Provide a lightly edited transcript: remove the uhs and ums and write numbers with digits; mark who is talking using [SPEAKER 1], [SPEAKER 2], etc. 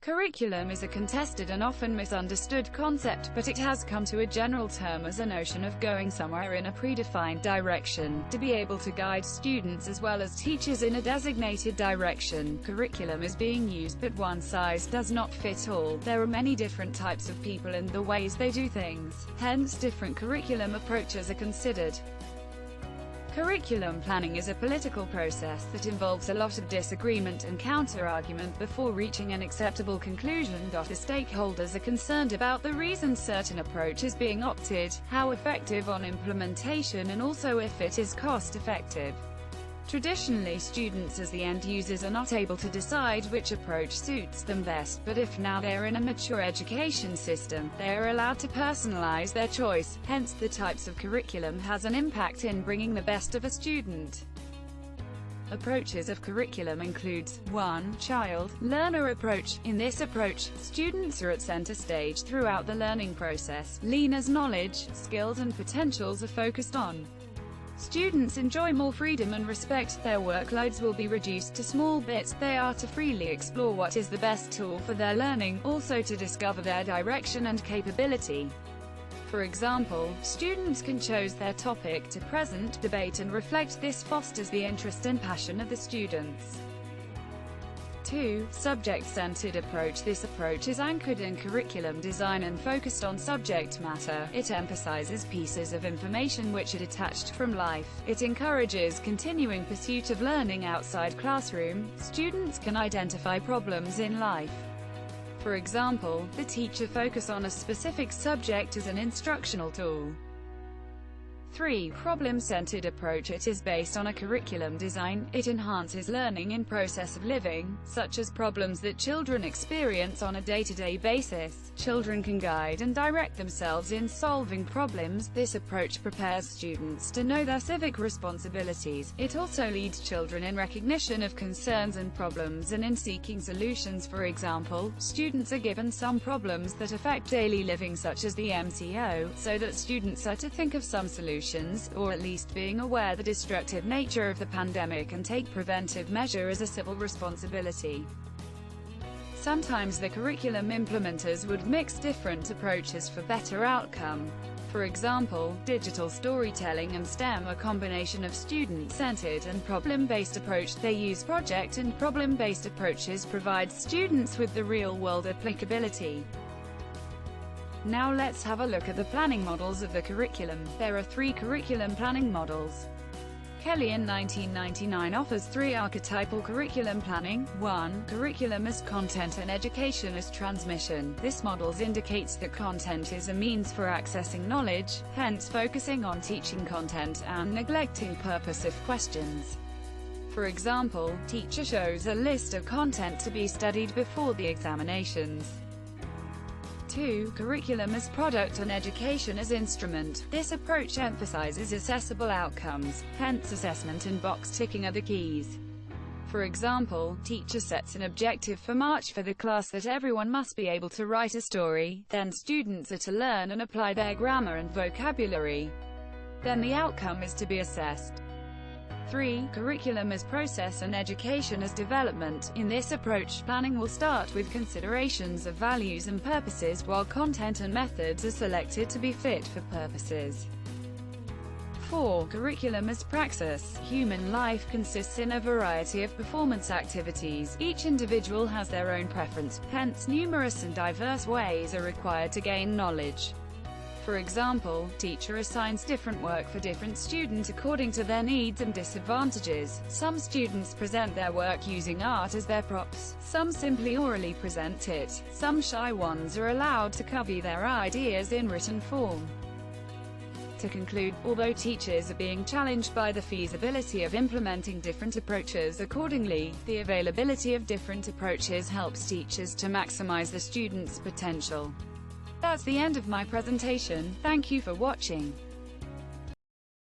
[SPEAKER 1] Curriculum is a contested and often misunderstood concept, but it has come to a general term as a notion of going somewhere in a predefined direction, to be able to guide students as well as teachers in a designated direction. Curriculum is being used, but one size does not fit all. There are many different types of people and the ways they do things. Hence, different curriculum approaches are considered. Curriculum planning is a political process that involves a lot of disagreement and counter-argument before reaching an acceptable conclusion. The stakeholders are concerned about the reasons certain approach is being opted, how effective on implementation, and also if it is cost-effective. Traditionally, students as the end users are not able to decide which approach suits them best, but if now they're in a mature education system, they are allowed to personalize their choice. Hence, the types of curriculum has an impact in bringing the best of a student. Approaches of curriculum includes 1. Child-learner approach. In this approach, students are at center stage throughout the learning process. Learners' knowledge, skills and potentials are focused on. Students enjoy more freedom and respect. Their workloads will be reduced to small bits. They are to freely explore what is the best tool for their learning, also to discover their direction and capability. For example, students can choose their topic to present, debate and reflect. This fosters the interest and passion of the students. 2. Subject-centered approach. This approach is anchored in curriculum design and focused on subject matter. It emphasizes pieces of information which are detached from life. It encourages continuing pursuit of learning outside classroom. Students can identify problems in life. For example, the teacher focus on a specific subject as an instructional tool. 3. Problem-centered approach. It is based on a curriculum design. It enhances learning in process of living, such as problems that children experience on a day-to-day basis. Children can guide and direct themselves in solving problems. This approach prepares students to know their civic responsibilities. It also leads children in recognition of concerns and problems and in seeking solutions. For example, students are given some problems that affect daily living such as the MCO, so that students are to think of some solutions, or at least being aware the destructive nature of the pandemic and take preventive measure as a civil responsibility. Sometimes the curriculum implementers would mix different approaches for better outcome. For example, digital storytelling and STEM, a combination of student-centered and problem-based approach. They use project and problem-based approaches provide students with the real-world applicability. Now let's have a look at the planning models of the curriculum. There are 3 curriculum planning models. Kelly in 1999 offers 3 archetypal curriculum planning. 1. Curriculum as content and education as transmission. This model indicates that content is a means for accessing knowledge, hence focusing on teaching content and neglecting purposive questions. For example, teacher shows a list of content to be studied before the examinations. 2. Curriculum as product and education as instrument. This approach emphasizes accessible outcomes, hence assessment and box ticking are the keys. For example, teacher sets an objective for March for the class that everyone must be able to write a story, then students are to learn and apply their grammar and vocabulary. Then the outcome is to be assessed. 3. Curriculum as process and education as development. In this approach, planning will start with considerations of values and purposes, while content and methods are selected to be fit for purposes. 4. Curriculum as praxis. Human life consists in a variety of performance activities. Each individual has their own preference, hence numerous and diverse ways are required to gain knowledge. For example, teacher assigns different work for different students according to their needs and disadvantages. Some students present their work using art as their props, some simply orally present it, some shy ones are allowed to copy their ideas in written form. To conclude, although teachers are being challenged by the feasibility of implementing different approaches accordingly, the availability of different approaches helps teachers to maximize the students' potential. That's the end of my presentation. Thank you for watching.